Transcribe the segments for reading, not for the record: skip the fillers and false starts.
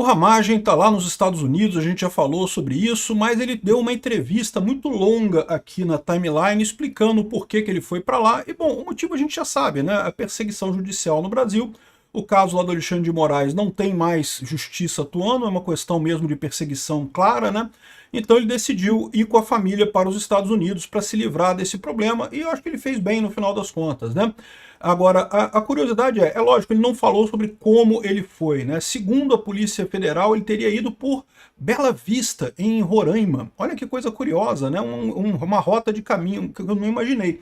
O Ramagem está lá nos Estados Unidos, a gente já falou sobre isso, mas ele deu uma entrevista muito longa aqui na timeline explicando o porquê que ele foi para lá. E, bom, o motivo a gente já sabe, né? A perseguição judicial no Brasil. O caso lá do Alexandre de Moraes não tem mais justiça atuando, é uma questão mesmo de perseguição clara, né? Então ele decidiu ir com a família para os Estados Unidos para se livrar desse problema, e eu acho que ele fez bem no final das contas, né? Agora, a curiosidade é lógico, ele não falou sobre como ele foi, né? Segundo a Polícia Federal, ele teria ido por Bela Vista, em Roraima. Olha que coisa curiosa, né? Uma rota de caminho que eu não imaginei.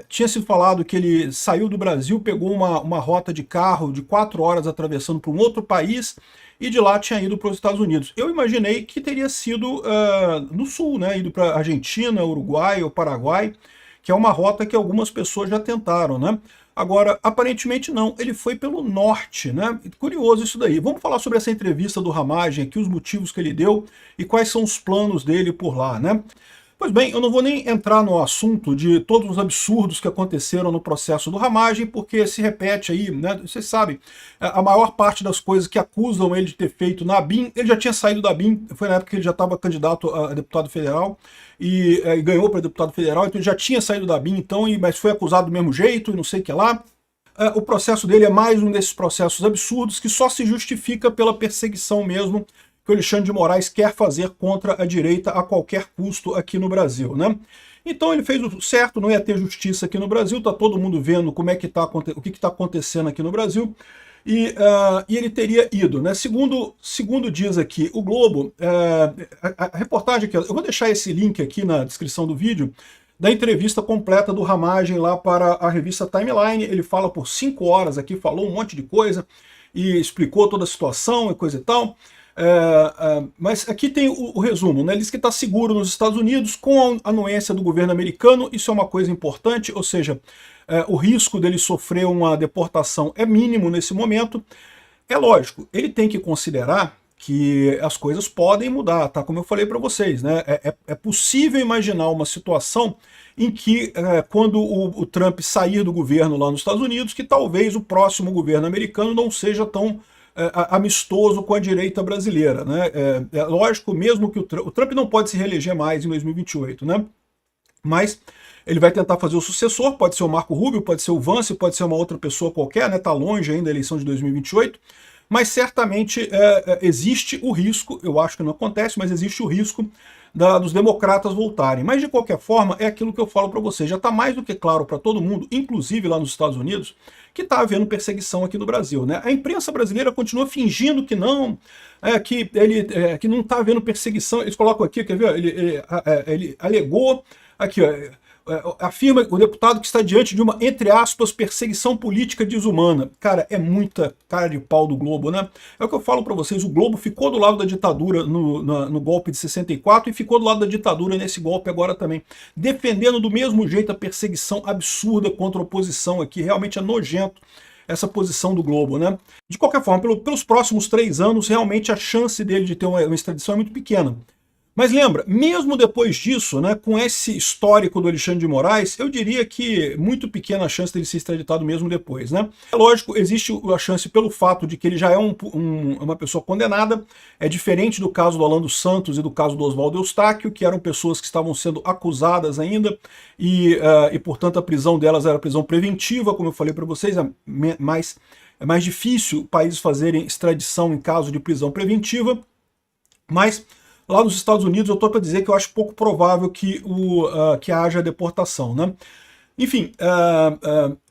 Tinha sido falado que ele saiu do Brasil, pegou uma rota de carro de 4 horas atravessando para um outro país e de lá tinha ido para os Estados Unidos. Eu imaginei que teria sido no sul, né? Ido para Argentina, Uruguai ou Paraguai, que é uma rota que algumas pessoas já tentaram, né? Agora, aparentemente não, ele foi pelo norte, né? Curioso isso daí. Vamos falar sobre essa entrevista do Ramagem aqui, os motivos que ele deu e quais são os planos dele por lá, né? Pois bem, eu não vou nem entrar no assunto de todos os absurdos que aconteceram no processo do Ramagem, porque se repete aí, né? Vocês sabem, a maior parte das coisas que acusam ele de ter feito na ABIN, ele já tinha saído da ABIN, foi na época que ele já estava candidato a deputado federal, e ganhou para deputado federal, então ele já tinha saído da ABIN, então, mas foi acusado do mesmo jeito, e não sei o que lá. O processo dele é mais um desses processos absurdos que só se justifica pela perseguição mesmo que o Alexandre de Moraes quer fazer contra a direita a qualquer custo aqui no Brasil, né? Então ele fez o certo, não ia ter justiça aqui no Brasil, tá todo mundo vendo como é que o que está acontecendo aqui no Brasil, e ele teria ido, né? Segundo diz aqui o Globo, a reportagem aqui, eu vou deixar esse link aqui na descrição do vídeo, da entrevista completa do Ramagem lá para a revista Timeline. Ele fala por 5 horas aqui, falou um monte de coisa e explicou toda a situação e coisa e tal. Mas aqui tem o resumo, né? Ele diz que está seguro nos Estados Unidos com a anuência do governo americano, isso é uma coisa importante, ou seja, o risco dele sofrer uma deportação é mínimo nesse momento. É lógico, ele tem que considerar que as coisas podem mudar, tá? Como eu falei para vocês, né? É possível imaginar uma situação em que, quando o Trump sair do governo lá nos Estados Unidos, que talvez o próximo governo americano não seja tão amistoso com a direita brasileira, né? É lógico, mesmo que o Trump não pode se reeleger mais em 2028, né? Mas ele vai tentar fazer o sucessor, pode ser o Marco Rubio, pode ser o Vance, pode ser uma outra pessoa qualquer, né? Tá longe ainda a eleição de 2028, mas certamente existe o risco, eu acho que não acontece, mas existe o risco dos democratas voltarem. Mas, de qualquer forma, é aquilo que eu falo para vocês. Já está mais do que claro para todo mundo, inclusive lá nos Estados Unidos, que está havendo perseguição aqui no Brasil, né? A imprensa brasileira continua fingindo que não, que não está havendo perseguição. Eles colocam aqui, quer ver? Ele alegou, aqui, ó, afirma o deputado que está diante de uma, entre aspas, perseguição política desumana. Cara, é muita cara de pau do Globo, né? É o que eu falo para vocês, o Globo ficou do lado da ditadura no golpe de 64 e ficou do lado da ditadura nesse golpe agora também, defendendo do mesmo jeito a perseguição absurda contra a oposição aqui. Realmente é nojento essa posição do Globo, né? De qualquer forma, pelos próximos 3 anos, realmente a chance dele de ter uma extradição é muito pequena. Mas lembra, mesmo depois disso, né, com esse histórico do Alexandre de Moraes, eu diria que muito pequena a chance dele ser extraditado mesmo depois, né? É lógico, existe a chance pelo fato de que ele já é uma pessoa condenada, é diferente do caso do Alan dos Santos e do caso do Oswaldo Eustáquio, que eram pessoas que estavam sendo acusadas ainda, e portanto a prisão delas era prisão preventiva, como eu falei para vocês, é mais difícil países fazerem extradição em caso de prisão preventiva, mas lá nos Estados Unidos eu estou para dizer que eu acho pouco provável que haja deportação, né? Enfim,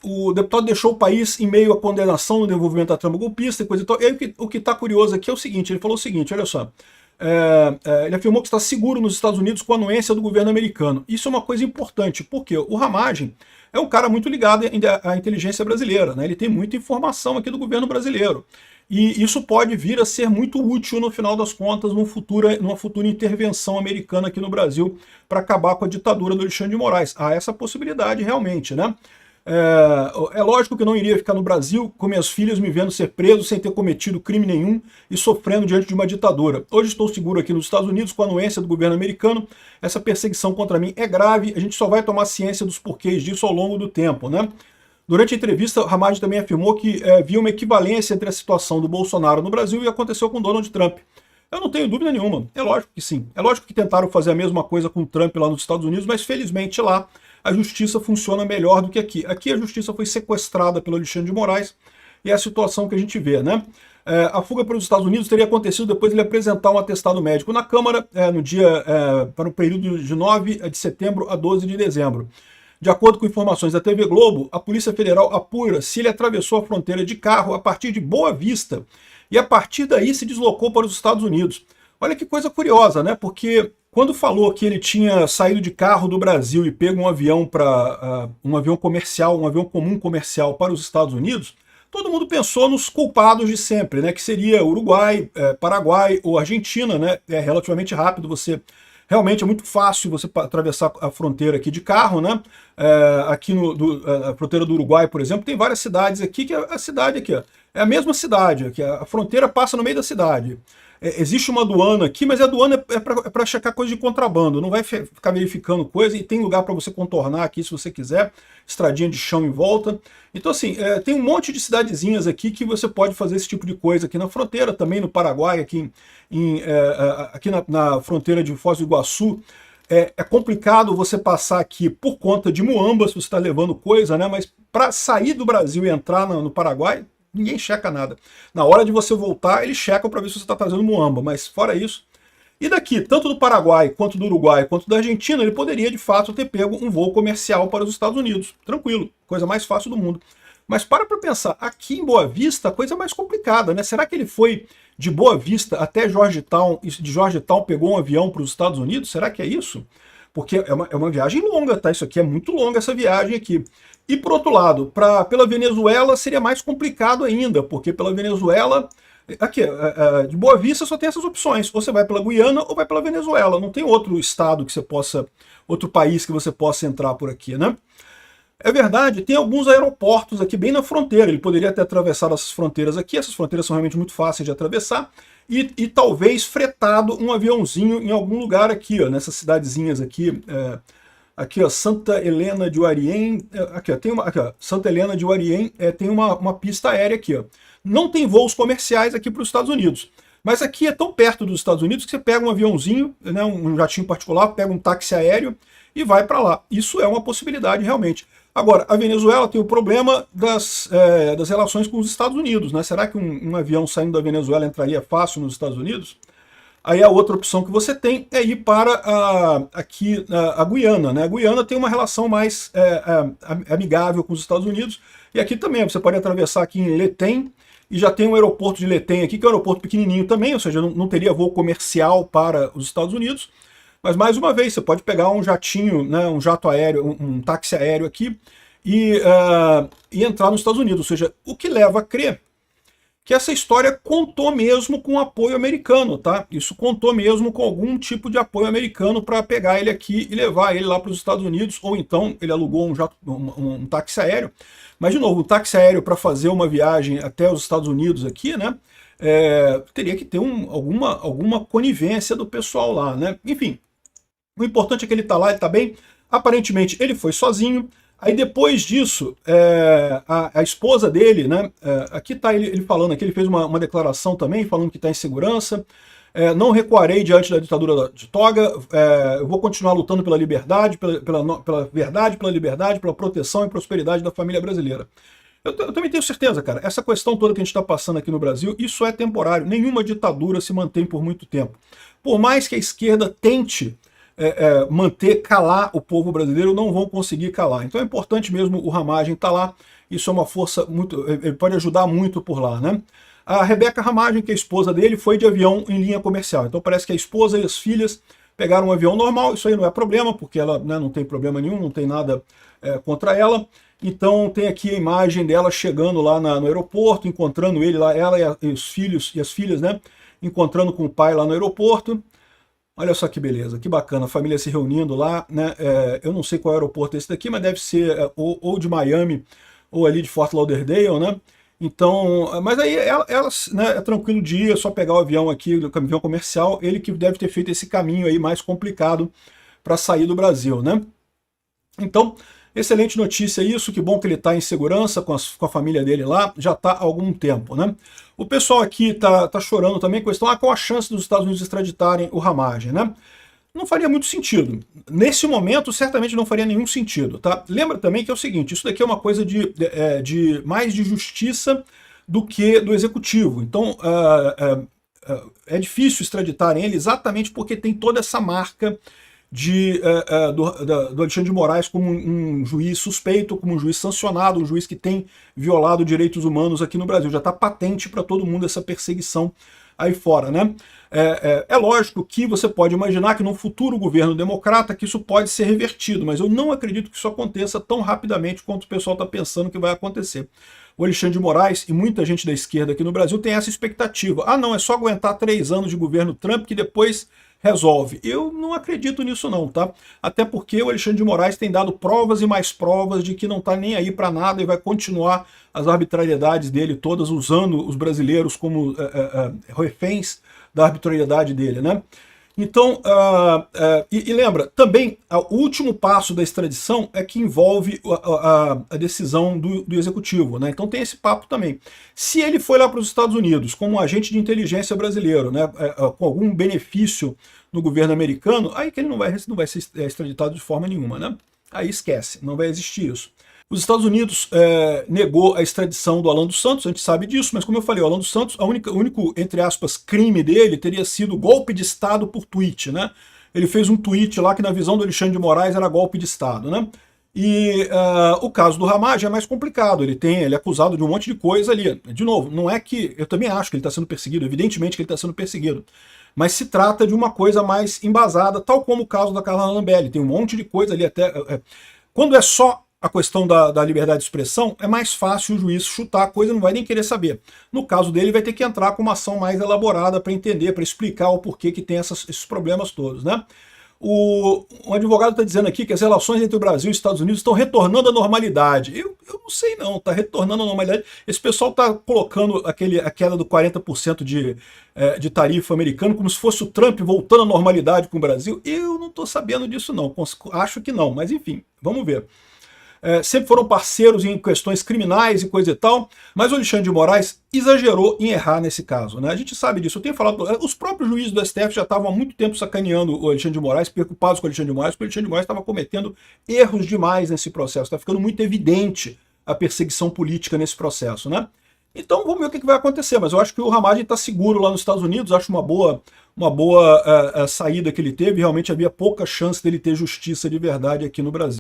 o deputado deixou o país em meio à condenação no desenvolvimento da trama golpista e coisa e tal. E o que está curioso aqui é o seguinte, ele falou o seguinte, olha só, ele afirmou que está seguro nos Estados Unidos com a anuência do governo americano. Isso é uma coisa importante, porque o Ramagem é um cara muito ligado à inteligência brasileira, né? Ele tem muita informação aqui do governo brasileiro. E isso pode vir a ser muito útil, no final das contas, numa futura intervenção americana aqui no Brasil para acabar com a ditadura do Alexandre de Moraes. Há essa possibilidade realmente, né? É lógico que eu não iria ficar no Brasil com minhas filhas me vendo ser preso sem ter cometido crime nenhum e sofrendo diante de uma ditadura. Hoje estou seguro aqui nos Estados Unidos com a anuência do governo americano. Essa perseguição contra mim é grave, a gente só vai tomar ciência dos porquês disso ao longo do tempo, né? Durante a entrevista, Ramagem também afirmou que havia uma equivalência entre a situação do Bolsonaro no Brasil e o que aconteceu com Donald Trump. Eu não tenho dúvida nenhuma, é lógico que sim. É lógico que tentaram fazer a mesma coisa com o Trump lá nos Estados Unidos, mas felizmente lá a justiça funciona melhor do que aqui. Aqui a justiça foi sequestrada pelo Alexandre de Moraes e é a situação que a gente vê, né? A fuga para os Estados Unidos teria acontecido depois de ele apresentar um atestado médico na Câmara no dia para o período de 9 de setembro a 12 de dezembro. De acordo com informações da TV Globo, a Polícia Federal apura se ele atravessou a fronteira de carro a partir de Boa Vista e a partir daí se deslocou para os Estados Unidos. Olha que coisa curiosa, né? Porque quando falou que ele tinha saído de carro do Brasil e pego um avião para um avião comercial, um avião comum comercial para os Estados Unidos, todo mundo pensou nos culpados de sempre, né? Que seria Uruguai, Paraguai ou Argentina, né? É relativamente rápido, realmente é muito fácil você atravessar a fronteira aqui de carro, né? Aqui a fronteira do Uruguai, por exemplo, tem várias cidades aqui, que a cidade aqui, ó, é a mesma cidade, que a fronteira passa no meio da cidade. Existe uma aduana aqui, mas a aduana é para checar coisa de contrabando, não vai ficar verificando coisa, e tem lugar para você contornar aqui se você quiser, estradinha de chão em volta. Então assim, tem um monte de cidadezinhas aqui que você pode fazer esse tipo de coisa aqui na fronteira, também no Paraguai, aqui na fronteira de Foz do Iguaçu. É complicado você passar aqui por conta de muamba, se você está levando coisa, né? Mas para sair do Brasil e entrar no Paraguai, ninguém checa nada. Na hora de você voltar, eles checam para ver se você está trazendo muamba, mas fora isso... E daqui, tanto do Paraguai, quanto do Uruguai, quanto da Argentina, ele poderia, de fato, ter pego um voo comercial para os Estados Unidos. Tranquilo, coisa mais fácil do mundo. Mas para pensar, aqui em Boa Vista, a coisa é mais complicada, né? Será que ele foi de Boa Vista até Georgetown, e de Georgetown pegou um avião para os Estados Unidos? Será que é isso? Porque é uma viagem longa, tá? Isso aqui é muito longa, essa viagem aqui. E por outro lado, pela Venezuela seria mais complicado ainda, porque pela Venezuela, aqui, de Boa Vista só tem essas opções, ou você vai pela Guiana ou vai pela Venezuela, não tem outro estado que você possa, outro país que você possa entrar por aqui, né? É verdade, tem alguns aeroportos aqui bem na fronteira, ele poderia ter atravessado essas fronteiras aqui, essas fronteiras são realmente muito fáceis de atravessar, e talvez fretado um aviãozinho em algum lugar aqui, ó, nessas cidadezinhas aqui, aqui, ó, Santa Helena de Uariem, aqui, ó, Santa Helena de Uariem, tem uma pista aérea aqui, ó. Não tem voos comerciais aqui para os Estados Unidos, mas aqui é tão perto dos Estados Unidos que você pega um aviãozinho, né, um jatinho particular, pega um táxi aéreo e vai para lá. Isso é uma possibilidade realmente. Agora, a Venezuela tem o problema das relações com os Estados Unidos, né? Será que um avião saindo da Venezuela entraria fácil nos Estados Unidos? Aí a outra opção que você tem é ir para a Guiana, né? A Guiana tem uma relação mais amigável com os Estados Unidos, e aqui também você pode atravessar aqui em Letém, e já tem um aeroporto de Letém aqui, que é um aeroporto pequenininho também, ou seja, não teria voo comercial para os Estados Unidos, mas mais uma vez, você pode pegar um jatinho, né, um jato aéreo, um táxi aéreo aqui, e entrar nos Estados Unidos, ou seja, o que leva a crer que essa história contou mesmo com apoio americano, tá? Isso contou mesmo com algum tipo de apoio americano para pegar ele aqui e levar ele lá para os Estados Unidos, ou então ele alugou um táxi aéreo. Mas, de novo, um táxi aéreo para fazer uma viagem até os Estados Unidos aqui, né? Teria que ter alguma conivência do pessoal lá, né? Enfim, o importante é que ele está lá, ele está bem. Aparentemente, ele foi sozinho. Aí depois disso, a esposa dele, né, aqui está ele falando, aqui ele fez uma declaração também, falando que está em segurança, não recuarei diante da ditadura de toga, eu vou continuar lutando pela liberdade, pela verdade, pela liberdade, pela proteção e prosperidade da família brasileira. Eu também tenho certeza, cara, essa questão toda que a gente está passando aqui no Brasil, isso é temporário, nenhuma ditadura se mantém por muito tempo. Por mais que a esquerda tente calar o povo brasileiro, não vão conseguir calar. Então é importante mesmo o Ramagem estar lá, isso é uma força muito, ele pode ajudar muito por lá, né? A Rebeca Ramagem, que é a esposa dele, foi de avião em linha comercial, então parece que a esposa e as filhas pegaram um avião normal, isso aí não é problema, porque ela, né, não tem problema nenhum, não tem nada contra ela. Então tem aqui a imagem dela chegando lá no aeroporto, encontrando ele lá, ela e os filhos e as filhas, né, encontrando com o pai lá no aeroporto. Olha só que beleza, que bacana, a família se reunindo lá, né? Eu não sei qual aeroporto é esse daqui, mas deve ser ou de Miami ou ali de Fort Lauderdale, né? Então, mas aí ela né, é tranquilo de ir, é só pegar o avião aqui, o avião comercial, ele que deve ter feito esse caminho aí mais complicado para sair do Brasil, né? Então, Excelente notícia isso, que bom que ele está em segurança com a família dele lá, já está há algum tempo, né? O pessoal aqui tá chorando também com a questão, qual a chance dos Estados Unidos extraditarem o Ramage, né? Não faria muito sentido. Nesse momento, certamente não faria nenhum sentido, tá? Lembra também que é o seguinte, isso daqui é uma coisa de mais de justiça do que do executivo. Então, é difícil extraditarem ele exatamente porque tem toda essa marca do Alexandre de Moraes como um juiz suspeito, como um juiz sancionado, um juiz que tem violado direitos humanos aqui no Brasil. Já está patente para todo mundo essa perseguição aí fora, né? É lógico que você pode imaginar que num futuro governo democrata que isso pode ser revertido, mas eu não acredito que isso aconteça tão rapidamente quanto o pessoal está pensando que vai acontecer. O Alexandre de Moraes e muita gente da esquerda aqui no Brasil tem essa expectativa. Não, é só aguentar 3 anos de governo Trump que depois resolve. Eu não acredito nisso não, tá? Até porque o Alexandre de Moraes tem dado provas e mais provas de que não tá nem aí para nada e vai continuar as arbitrariedades dele todas, usando os brasileiros como reféns da arbitrariedade dele, né? Então, e lembra, também, o último passo da extradição é que envolve a decisão do executivo, né? Então tem esse papo também. Se ele foi lá para os Estados Unidos como um agente de inteligência brasileiro, né, com algum benefício no governo americano, aí que ele não vai ser extraditado de forma nenhuma, né? Aí esquece, não vai existir isso. Os Estados Unidos negou a extradição do Alan dos Santos, a gente sabe disso, mas como eu falei, o Alan dos Santos, o único, entre aspas, crime dele teria sido golpe de Estado por tweet, né? Ele fez um tweet lá que na visão do Alexandre de Moraes era golpe de Estado, né? E o caso do Ramage é mais complicado, ele é acusado de um monte de coisa ali. De novo, não é que, eu também acho que ele está sendo perseguido, evidentemente que ele está sendo perseguido, mas se trata de uma coisa mais embasada, tal como o caso da Carla Zambelli, tem um monte de coisa ali até... quando é só a questão da liberdade de expressão, é mais fácil o juiz chutar a coisa, não vai nem querer saber. No caso dele, vai ter que entrar com uma ação mais elaborada para entender, para explicar o porquê que tem esses problemas todos, né? Um advogado está dizendo aqui que as relações entre o Brasil e os Estados Unidos estão retornando à normalidade. Eu não sei não, está retornando à normalidade. Esse pessoal está colocando a queda do 40% de tarifa americano como se fosse o Trump voltando à normalidade com o Brasil. Eu não estou sabendo disso não, acho que não, mas enfim, vamos ver. Sempre foram parceiros em questões criminais e coisa e tal, mas o Alexandre de Moraes exagerou em errar nesse caso, né? A gente sabe disso, eu tenho falado, os próprios juízes do STF já estavam há muito tempo sacaneando o Alexandre de Moraes, preocupados com o Alexandre de Moraes, porque o Alexandre de Moraes estava cometendo erros demais nesse processo, está ficando muito evidente a perseguição política nesse processo, né? Então vamos ver o que vai acontecer, mas eu acho que o Ramage está seguro lá nos Estados Unidos, acho uma boa saída que ele teve, realmente havia pouca chance dele ter justiça de verdade aqui no Brasil.